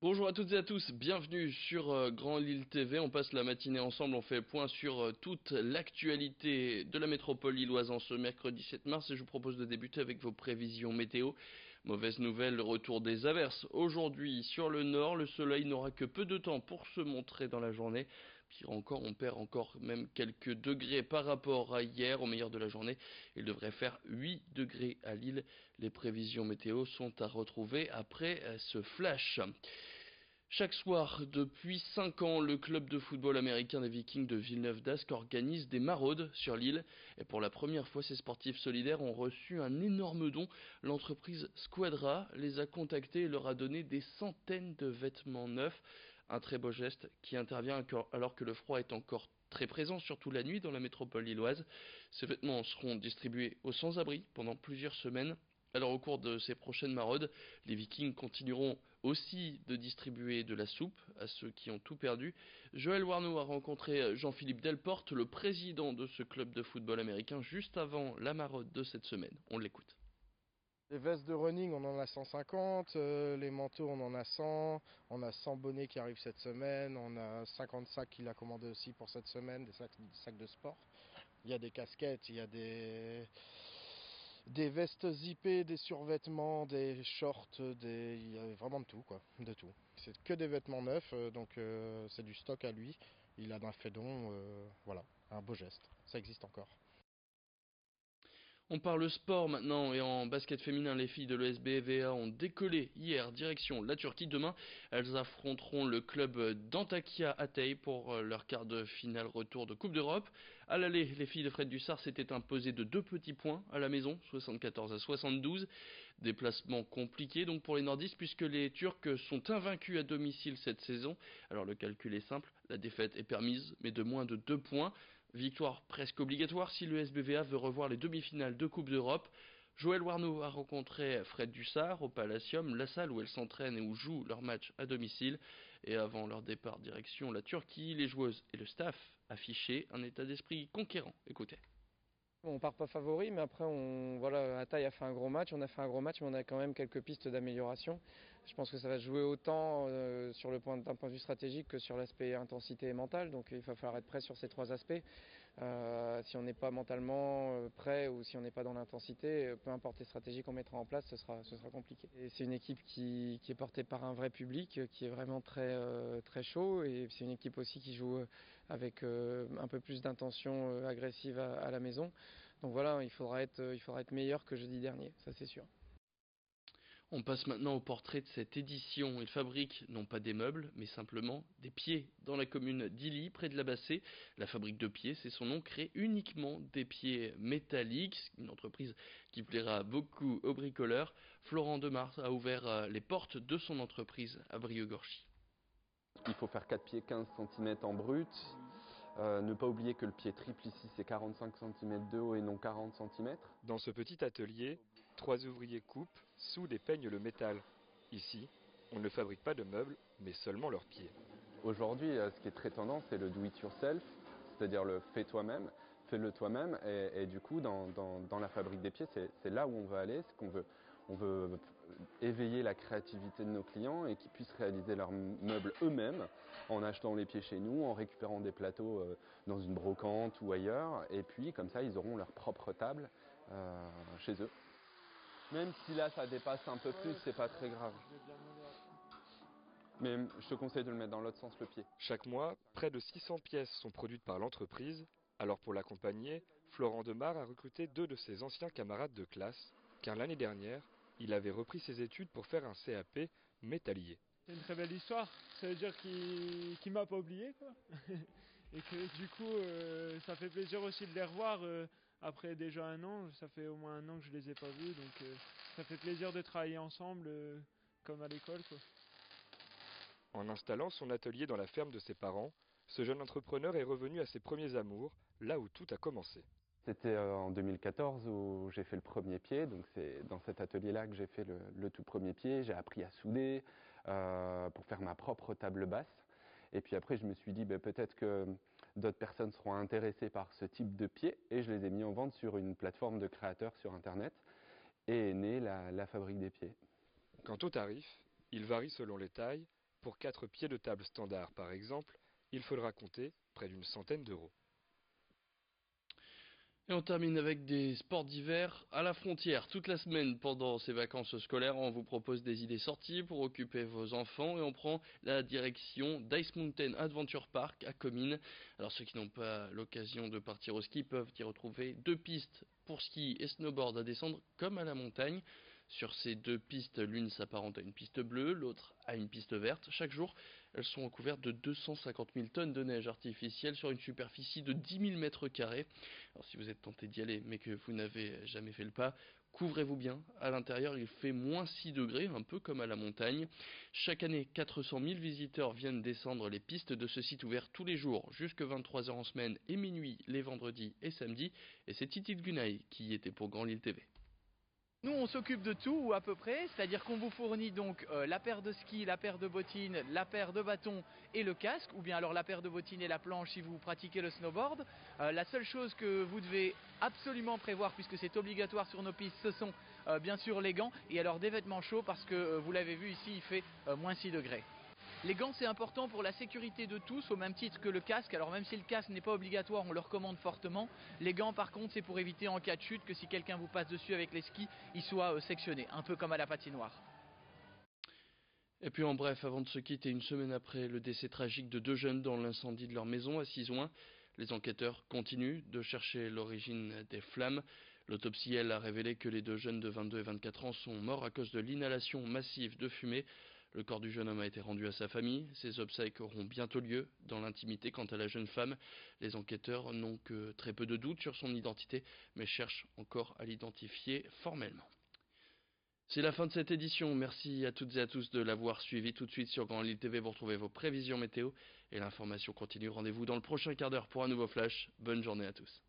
Bonjour à toutes et à tous, bienvenue sur Grand Lille TV. On passe la matinée ensemble, on fait le point sur toute l'actualité de la métropole lilloise en ce mercredi 7 mars et je vous propose de débuter avec vos prévisions météo. Mauvaise nouvelle, le retour des averses. Aujourd'hui, sur le nord, le soleil n'aura que peu de temps pour se montrer dans la journée. Pire encore, on perd encore même quelques degrés par rapport à hier. Au meilleur de la journée, il devrait faire 8 degrés à Lille. Les prévisions météo sont à retrouver après ce flash. Chaque soir, depuis 5 ans, le club de football américain des Vikings de Villeneuve-d'Ascq organise des maraudes sur l'île. Et pour la première fois, ces sportifs solidaires ont reçu un énorme don. L'entreprise Squadra les a contactés et leur a donné des centaines de vêtements neufs. Un très beau geste qui intervient alors que le froid est encore très présent, surtout la nuit dans la métropole lilloise. Ces vêtements seront distribués aux sans-abri pendant plusieurs semaines. Alors au cours de ces prochaines maraudes, les Vikings continueront aussi de distribuer de la soupe à ceux qui ont tout perdu. Joël Warneau a rencontré Jean-Philippe Delporte, le président de ce club de football américain, juste avant la maraude de cette semaine. On l'écoute. Les vestes de running, on en a 150, les manteaux, on en a 100, on a 100 bonnets qui arrivent cette semaine, on a 50 sacs qu'il a commandé aussi pour cette semaine, des sacs de sport. Il y a des casquettes, il y a des vestes zippées, des survêtements, des shorts, il y a vraiment de tout, quoi, de tout. C'est que des vêtements neufs, donc c'est du stock à lui. Il en a fait don, voilà, un beau geste, ça existe encore. On parle sport maintenant et en basket féminin, les filles de l'ESBVA ont décollé hier direction la Turquie. Demain, elles affronteront le club d'Antakya Hatay pour leur quart de finale retour de Coupe d'Europe. À l'aller, les filles de Fred Dussard s'étaient imposées de 2 petits points à la maison, 74 à 72. Déplacement compliqué donc pour les nordistes puisque les Turcs sont invaincus à domicile cette saison. Alors le calcul est simple, la défaite est permise mais de moins de 2 points. Victoire presque obligatoire si le SBVA veut revoir les demi-finales de Coupe d'Europe. Joël Warneau a rencontré Fred Dussard au Palacium, la salle où elles s'entraînent et où jouent leurs matchs à domicile. Et avant leur départ direction la Turquie, les joueuses et le staff affichaient un état d'esprit conquérant. Écoutez. On part pas favori, mais après, voilà, Hatay a fait un gros match, on a fait un gros match, mais on a quand même quelques pistes d'amélioration. Je pense que ça va se jouer autant d'un point de vue stratégique que sur l'aspect intensité et mental, donc il va falloir être prêt sur ces trois aspects. Si on n'est pas mentalement prêt ou si on n'est pas dans l'intensité, peu importe les stratégies qu'on mettra en place, ce sera compliqué. Et c'est une équipe qui est portée par un vrai public, qui est vraiment très chaud, et c'est une équipe aussi qui joue avec un peu plus d'intention agressive à la maison. Donc voilà, il faudra être meilleur que jeudi dernier, ça c'est sûr. On passe maintenant au portrait de cette édition. Il fabrique non pas des meubles, mais simplement des pieds. Dans la commune d'Illy, près de la Bassée, la fabrique de pieds, c'est son nom, crée uniquement des pieds métalliques, une entreprise qui plaira beaucoup aux bricoleurs. Florent Demars a ouvert les portes de son entreprise à Brieuc-Gorchy. Il faut faire 4 pieds 15 cm en brut. Ne pas oublier que le pied triple ici c'est 45 cm de haut et non 40 cm. Dans ce petit atelier, 3 ouvriers coupent, soudent et peignent le métal. Ici, on ne fabrique pas de meubles, mais seulement leurs pieds. Aujourd'hui, ce qui est très tendance, c'est le do it yourself, c'est-à-dire le fais-toi-même, fais-le toi-même. Et du coup, dans la fabrique des pieds, c'est là où on veut aller, c'est qu'on veut, on veut éveiller la créativité de nos clients et qu'ils puissent réaliser leurs meubles eux-mêmes en achetant les pieds chez nous, en récupérant des plateaux dans une brocante ou ailleurs. Et puis, comme ça, ils auront leur propre table chez eux. Même si là, ça dépasse un peu plus, c'est pas très grave. Mais je te conseille de le mettre dans l'autre sens, le pied. Chaque mois, près de 600 pièces sont produites par l'entreprise. Alors pour l'accompagner, Florent Demars a recruté 2 de ses anciens camarades de classe, car l'année dernière, il avait repris ses études pour faire un CAP métallier. C'est une très belle histoire, ça veut dire qu'il m'a pas oublié quoi. Et que du coup ça fait plaisir aussi de les revoir après déjà un an, ça fait au moins un an que je les ai pas vus, donc ça fait plaisir de travailler ensemble comme à l'école quoi. En installant son atelier dans la ferme de ses parents, ce jeune entrepreneur est revenu à ses premiers amours, là où tout a commencé. C'était en 2014 où j'ai fait le premier pied, donc c'est dans cet atelier-là que j'ai fait le tout premier pied. J'ai appris à souder pour faire ma propre table basse. Et puis après, je me suis dit peut-être que d'autres personnes seront intéressées par ce type de pied et je les ai mis en vente sur une plateforme de créateurs sur Internet et est née la fabrique des pieds. Quant au tarif, il varie selon les tailles Pour 4 pieds de table standard par exemple, il faudra compter près d'une centaine d'euros. Et on termine avec des sports d'hiver à la frontière. Toute la semaine pendant ces vacances scolaires, on vous propose des idées sorties pour occuper vos enfants et on prend la direction d'Ice Mountain Adventure Park à Comines. Alors ceux qui n'ont pas l'occasion de partir au ski peuvent y retrouver 2 pistes pour ski et snowboard à descendre comme à la montagne. Sur ces 2 pistes, l'une s'apparente à une piste bleue, l'autre à une piste verte. Chaque jour, elles sont recouvertes de 250 000 tonnes de neige artificielle sur une superficie de 10 000 mètres carrés. Alors si vous êtes tenté d'y aller mais que vous n'avez jamais fait le pas, couvrez-vous bien. À l'intérieur, il fait moins 6 degrés, un peu comme à la montagne. Chaque année, 400 000 visiteurs viennent descendre les pistes de ce site ouvert tous les jours, jusque 23 h en semaine et minuit les vendredis et samedis. Et c'est Titi Gunay qui y était pour Grand Lille TV. Nous on s'occupe de tout ou à peu près, c'est-à-dire qu'on vous fournit donc la paire de skis, la paire de bottines, la paire de bâtons et le casque, ou bien alors la paire de bottines et la planche si vous pratiquez le snowboard. La seule chose que vous devez absolument prévoir, puisque c'est obligatoire sur nos pistes, ce sont bien sûr les gants et alors des vêtements chauds parce que vous l'avez vu ici il fait moins 6 degrés. Les gants c'est important pour la sécurité de tous au même titre que le casque, alors même si le casque n'est pas obligatoire on le recommande fortement. Les gants par contre c'est pour éviter en cas de chute que si quelqu'un vous passe dessus avec les skis, il soit sectionné, un peu comme à la patinoire. Et puis en bref, avant de se quitter, une semaine après le décès tragique de 2 jeunes dans l'incendie de leur maison à Sizouin, les enquêteurs continuent de chercher l'origine des flammes. L'autopsie, elle, a révélé que les 2 jeunes de 22 et 24 ans sont morts à cause de l'inhalation massive de fumée. Le corps du jeune homme a été rendu à sa famille. Ses obsèques auront bientôt lieu dans l'intimité. Quant à la jeune femme, les enquêteurs n'ont que très peu de doutes sur son identité, mais cherchent encore à l'identifier formellement. C'est la fin de cette édition. Merci à toutes et à tous de l'avoir suivi. Tout de suite sur Grand Lille TV, vous retrouvez vos prévisions météo et l'information continue. Rendez-vous dans le prochain quart d'heure pour un nouveau flash. Bonne journée à tous.